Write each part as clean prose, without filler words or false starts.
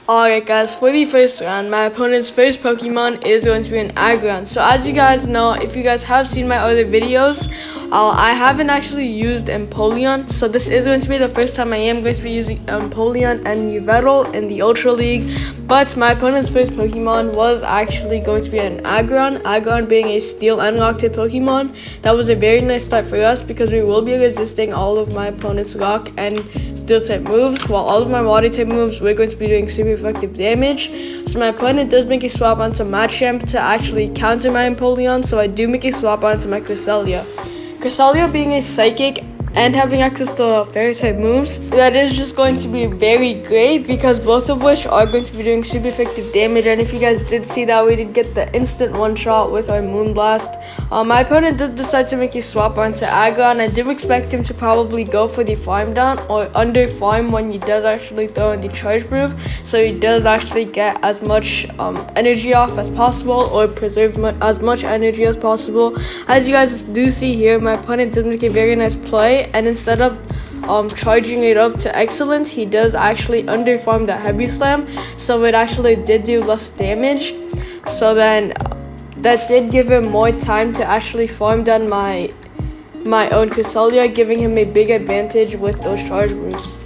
Alright guys, for the first round, my opponent's first Pokemon is going to be an Aggron. So as you guys know, if you guys have seen my other videos, I haven't actually used Empoleon. So this is going to be the first time I am going to be using Empoleon and Yvetal in the Ultra League. But my opponent's first Pokemon was actually going to be an Aggron. Aggron being a Steel and Rock type Pokemon. That was a very nice start for us because we will be resisting all of my opponent's Rock and Steel type moves, while all of my Water type moves we're going to be doing super effective damage. So my opponent does make a swap onto Machamp to actually counter my Empoleon, so I do make a swap onto my Cresselia. Cresselia being a Psychic and having access to Fairy type moves, that is just going to be very great because both of which are going to be doing super effective damage. And if you guys did see that, we did get the instant one shot with our Moonblast. My opponent did decide to make a swap onto Aggron. I do expect him to probably go for the farm down or under farm when he does actually throw in the charge move, so he does actually get as much energy off as possible or preserve as much energy as possible. As you guys do see here, my opponent did make a very nice play, and instead of charging it up to excellence, he does actually underfarm the heavy slam, so it actually did do less damage. So then that did give him more time to actually farm down my own Cresselia, giving him a big advantage with those charge moves.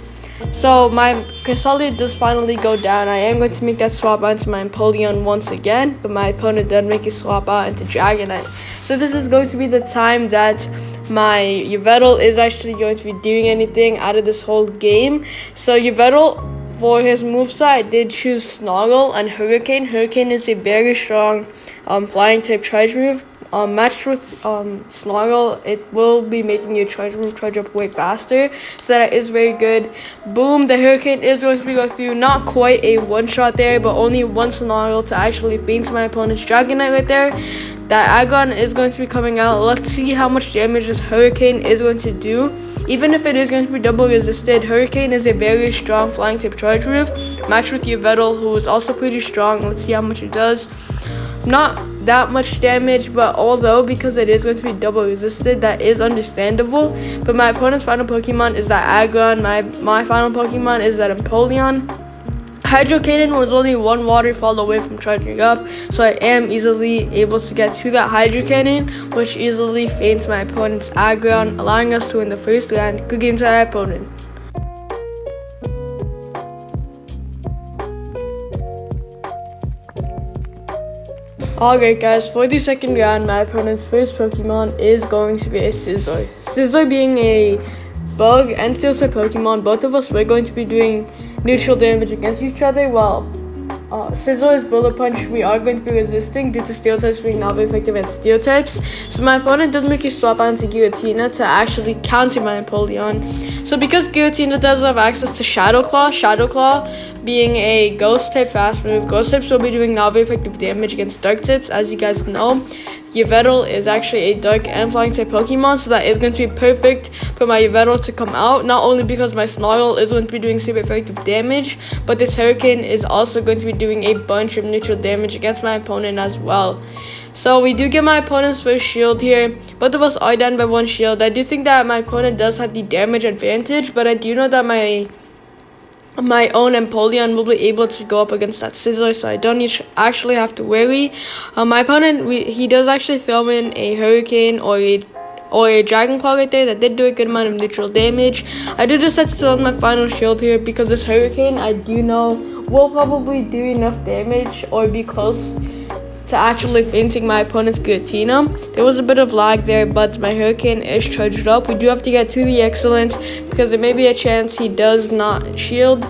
So my Cresselia does finally go down. I am going to make that swap onto my Empoleon once again, but my opponent did make a swap out into Dragonite. So this is going to be the time that my Yvetal is actually going to be doing anything out of this whole game. So Yvetal, for his moveset, did choose Snarl and Hurricane. Hurricane is a very strong flying type charge move. Matched with Snarl, it will be making your charge move charge up way faster, so that is very good. Boom, the Hurricane is going to be going through. Not quite a one shot there, but only one Snarl to actually feint my opponent's Dragonite right there. That Aggron is going to be coming out. Let's see how much damage this Hurricane is going to do. Even if it is going to be double resisted, Hurricane is a very strong flying type charge move, matched with Yvetal, who is also pretty strong. Let's see how much it does. Not that much damage, but although because it is going to be double resisted, that is understandable. But my opponent's final Pokemon is that Aggron. My final Pokemon is that Empoleon. Hydro Cannon was only one waterfall away from charging up, so I am easily able to get to that Hydro Cannon, which easily feints my opponent's Aggron, allowing us to win the first round. Good game to our opponent. Alright guys, for the second round, my opponent's first Pokemon is going to be a Scizor. Scizor being a Bug and Steel type Pokemon, both of us, we're going to be doing neutral damage against each other, while Scizor's Bullet Punch we are going to be resisting due to Steel types being not very effective at Steel types. So my opponent does make a swap onto Giratina to actually counter my Empoleon. So because Giratina does have access to Shadow Claw being a Ghost type fast move, Ghost types will be doing not very effective damage against Dark types. As you guys know, Yvetal is actually a Dark and Flying type Pokemon, so that is going to be perfect for my Yvetal to come out, not only because my Snarl is going to be doing super effective damage, but this Hurricane is also going to be doing a bunch of neutral damage against my opponent as well. So we do get my opponent's first shield here. Both of us are down by one shield. I do think that my opponent does have the damage advantage, but I do know that my own Empoleon will be able to go up against that Scizor, so I don't actually have to worry. My opponent, he does actually throw in a Hurricane or a Dragon Claw right there that did do a good amount of neutral damage. I did decide to throw in my final shield here because this Hurricane, I do know, will probably do enough damage or be close to actually feinting my opponent's Giratina. There was a bit of lag there, but my Hurricane is charged up. We do have to get to the excellence because there may be a chance he does not shield.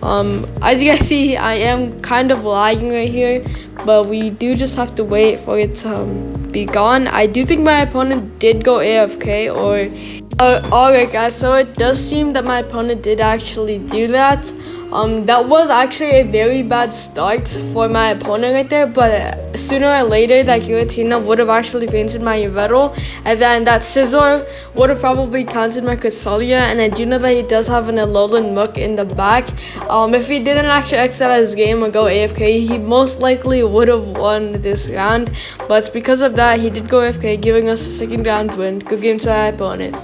As you guys see, I am kind of lagging right here, but we do just have to wait for it to be gone. I do think my opponent did go AFK or alright guys, so it does seem that my opponent did actually do that. That was actually a very bad start for my opponent right there, but sooner or later that Giratina would have actually feinted my Yvetal, and then that Scizor would have probably countered my Cresselia, and I do know that he does have an Alolan Muk in the back. If he didn't actually exit out his game or go AFK, he most likely would have won this round, but because of that, he did go AFK, giving us a second round win. Good game to our opponent.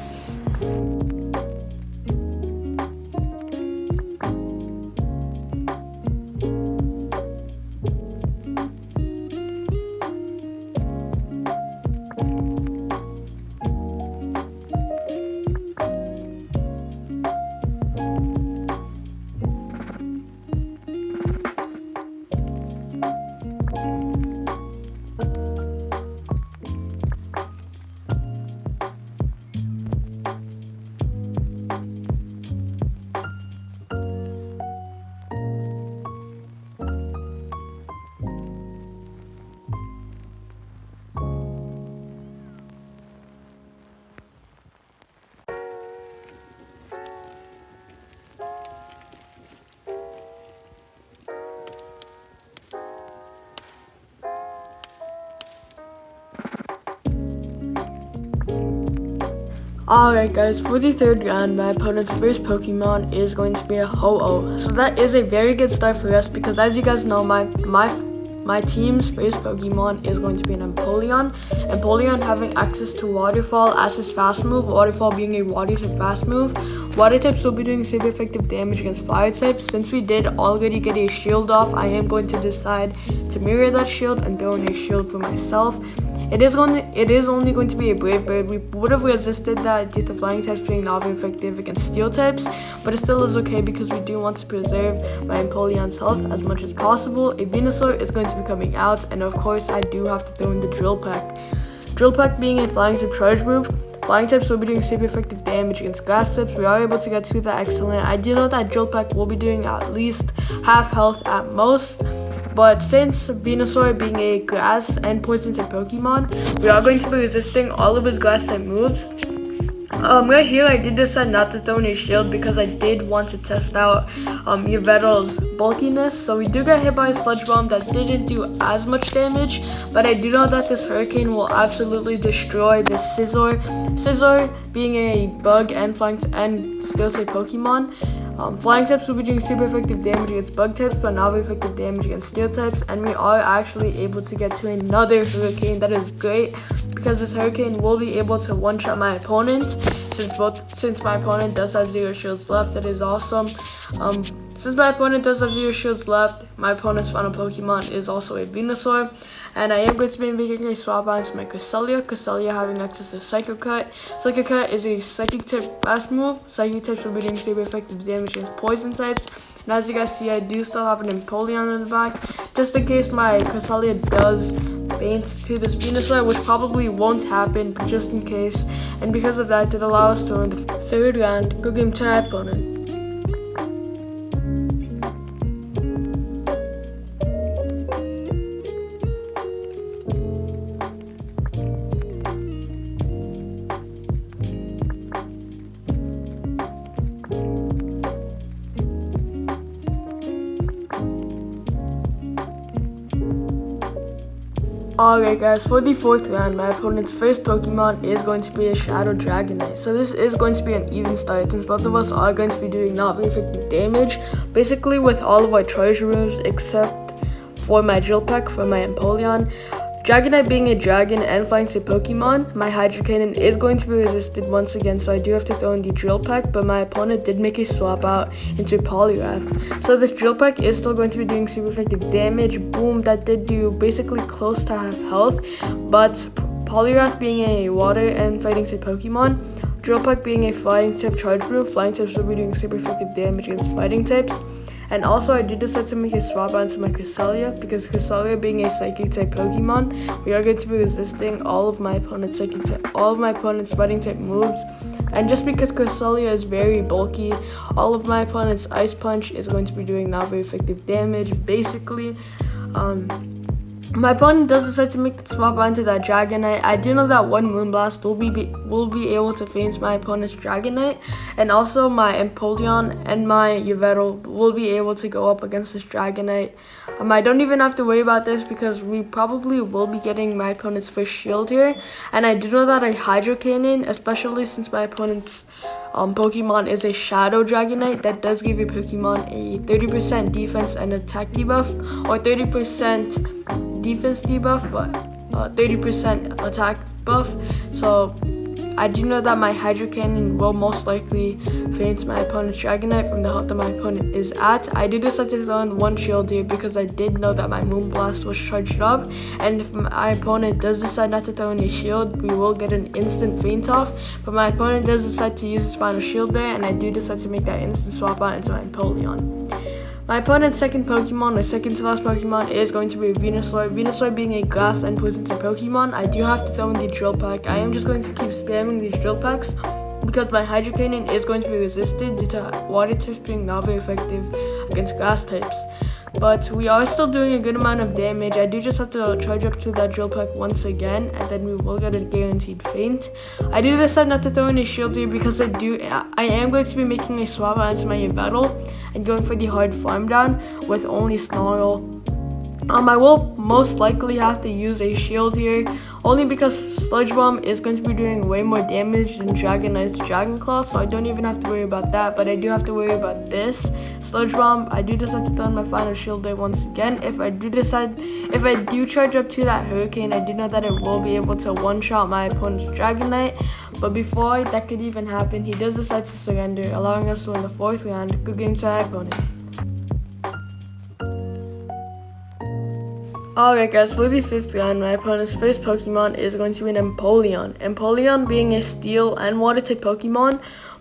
Alright guys, for the third round, my opponent's first Pokemon is going to be a Ho-Oh. So that is a very good start for us because as you guys know, my team's first Pokemon is going to be an Empoleon. Empoleon having access to Waterfall as his fast move, Waterfall being a water type fast move. Water types will be doing super effective damage against fire types. Since we did already get a shield off, I am going to decide to mirror that shield and throw in a shield for myself. It is only going to be a Brave Bird. We would have resisted that due to flying types being not very effective against steel types, but it still is okay because we do want to preserve my Empoleon's health as much as possible. A Venusaur is going to be coming out, and of course I do have to throw in the Drill Peck. Drill Peck being a flying type charge move. Flying types will be doing super effective damage against grass types. We are able to get to that excellent. I do know that Drill Peck will be doing at least half health at most. But since Venusaur being a grass and poison type Pokemon, we are going to be resisting all of his grass type moves. Right here I did decide not to throw in a shield because I did want to test out Yvetal's bulkiness. So we do get hit by a Sludge Bomb that didn't do as much damage, but I do know that this Hurricane will absolutely destroy this Scizor. Scizor being a bug and flying and steel type Pokemon. Flying types will be doing super effective damage against bug types, but not very effective damage against steel types. And we are actually able to get to another Hurricane. That is great because this Hurricane will be able to one-shot my opponent. Since my opponent does have 0 shields left, that is awesome. Since my opponent does have 0 shields left, my opponent's final Pokemon is also a Venusaur. And I am going to be making a swap out into my Cresselia. Cresselia having access to Psycho Cut. Psycho Cut is a psychic type fast move. Psychic types will be doing super effective damage against poison types. And as you guys see, I do still have an Empoleon in the back, just in case my Cresselia does faint to this Venusaur, which probably won't happen, but just in case. And because of that, it allows us to win the third round. Good game to my opponent. Alright guys, for the fourth round, my opponent's first Pokemon is going to be a Shadow Dragonite. So this is going to be an even start since both of us are going to be doing not very effective damage. Basically with all of our treasure moves except for my Drill Peck for my Empoleon. Dragonite being a dragon and flying type Pokemon, my Hydro Cannon is going to be resisted once again, so I do have to throw in the Drill Peck, but my opponent did make a swap out into Poliwrath. So this Drill Peck is still going to be doing super effective damage. Boom, that did do basically close to half health, but Poliwrath being a water and fighting type Pokemon, Drill Peck being a flying type charge move, flying types will be doing super effective damage against fighting types. And also I did decide to make a swap out into my Cresselia because Cresselia being a psychic type Pokemon, we are going to be resisting all of my opponent's fighting type moves. And just because Cresselia is very bulky, all of my opponent's Ice Punch is going to be doing not very effective damage. Basically, my opponent does decide to make the swap onto that Dragonite. I do know that one Moonblast will be able to feint my opponent's Dragonite, and also my Empoleon and my Yvetal will be able to go up against this Dragonite. I don't even have to worry about this because we probably will be getting my opponent's first shield here, and I do know that a Hydro Cannon, especially since my opponent's Pokemon is a Shadow Dragonite, that does give your Pokemon a 30% defense and attack debuff, or 30% defense debuff, but 30% attack buff. So I do know that my Hydro Cannon will most likely feint my opponent's Dragonite from the health that my opponent is at. I did decide to throw in one shield here because I did know that my Moonblast was charged up, and if my opponent does decide not to throw in a shield, we will get an instant feint off. But my opponent does decide to use his final shield there, and I do decide to make that instant swap out into my Empoleon. My opponent's second Pokemon, or second to last Pokemon, is going to be Venusaur. Venusaur being a grass and poison type Pokemon, I do have to throw in the Drill Peck. I am just going to keep spamming these Drill Pecks because my Hydro Cannon is going to be resisted due to water types being not very effective against grass types. But we are still doing a good amount of damage. I do just have to charge up to that Drill Peck once again, and then we will get a guaranteed feint. I do decide not to throw in a shield here because I am going to be making a swap out into my Yvetal and going for the hard farm down with only Snarl. I will most likely have to use a shield here, only because Sludge Bomb is going to be doing way more damage than Dragonite's Dragon Claw, so I don't even have to worry about that. But I do have to worry about this Sludge Bomb. I do decide to throw in my final shield there once again. If I do charge up to that Hurricane, I do know that it will be able to one-shot my opponent's Dragonite. But before that could even happen, he does decide to surrender, allowing us to win the 4th round. Good game to our opponent. Alright guys, for the 5th round, my opponent's first Pokemon is going to be an Empoleon. Empoleon being a Steel and Water type Pokemon,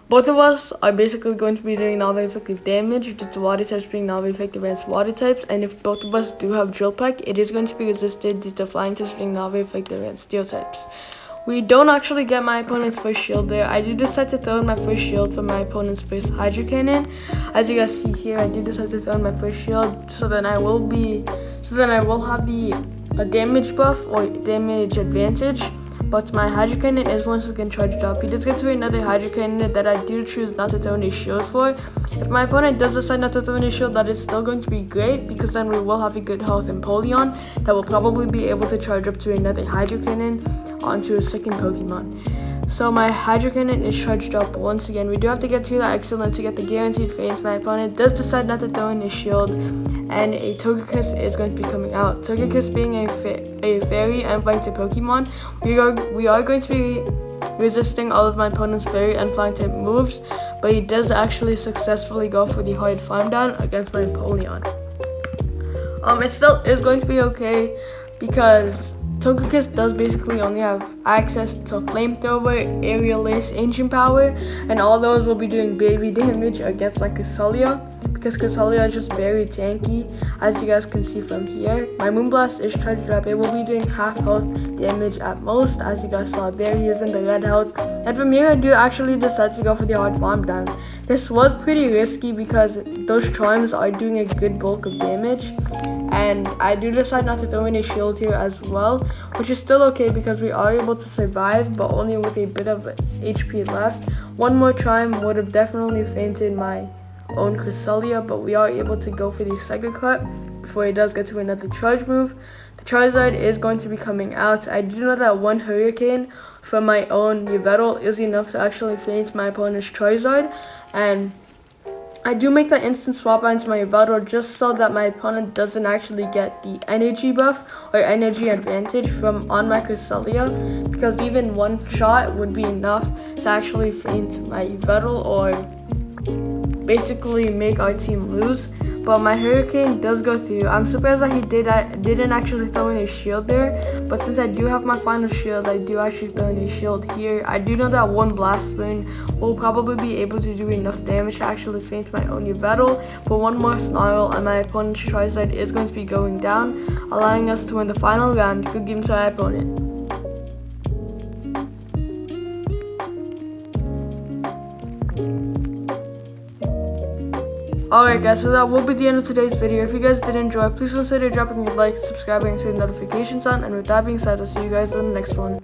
both of us are basically going to be doing non-very effective damage, just the Water types being non-very effective against Water types, and if both of us do have Drill Peck, it is going to be resisted due to Flying types being non-very effective against Steel types. We don't actually get my opponent's first shield there. I do decide to throw in my first shield for my opponent's first Hydro Cannon. As you guys see here, I do decide to throw in my first shield, so then I will have the damage buff or damage advantage. But my Hydro Cannon is once again charged up. He does get to another Hydro Cannon that I do choose not to throw in a shield for. If my opponent does decide not to throw in a shield, that is still going to be great, because then we will have a good health Empoleon that will probably be able to charge up to another Hydro Cannon onto a second Pokemon. So my Hydro Cannon is charged up once again. We do have to get to that Excellent to get the guaranteed faint. My opponent does decide not to throw in his shield, and a Togekiss is going to be coming out. Togekiss being a fairy and flying type Pokemon, we are going to be resisting all of my opponent's fairy and flying type moves, but he does actually successfully go for the hard farm down against my Empoleon. It still is going to be okay, because Togekiss does basically only have access to Flamethrower, Aerial Ace, Ancient Power, and all those will be doing baby damage against my Cresselia, because Cresselia is just very tanky, as you guys can see from here. My Moonblast is charged up. It will be doing half health damage at most, as you guys saw there. He is in the red health. And from here, I do actually decide to go for the hard farm down. This was pretty risky because those Charms are doing a good bulk of damage. And I do decide not to throw in a shield here as well, which is still okay because we are able to survive, but only with a bit of HP left. One more Charm would have definitely fainted my own Cresselia, but we are able to go for the Psychic Cut before he does get to another charge move. The Charizard is going to be coming out. I do know that one Hurricane from my own Yvetal is enough to actually faint my opponent's Charizard, and I do make that instant swap out into my Yvetal just so that my opponent doesn't actually get the energy buff or energy advantage from on my Cresselia, because even one shot would be enough to actually faint my Yvetal or basically make our team lose. But my Hurricane does go through. I'm surprised that he didn't actually throw in a shield there, but since I do have my final shield, I do actually throw in a shield here. I do know that one Blast Spoon will probably be able to do enough damage to actually faint my own Yvetal, but one more Snarl and my opponent's Charizard is going to be going down, allowing us to win the final round. Good game to our opponent. Alright guys, so that will be the end of today's video. If you guys did enjoy, please consider dropping a like, subscribing, and turning notifications on. And with that being said, I'll see you guys in the next one.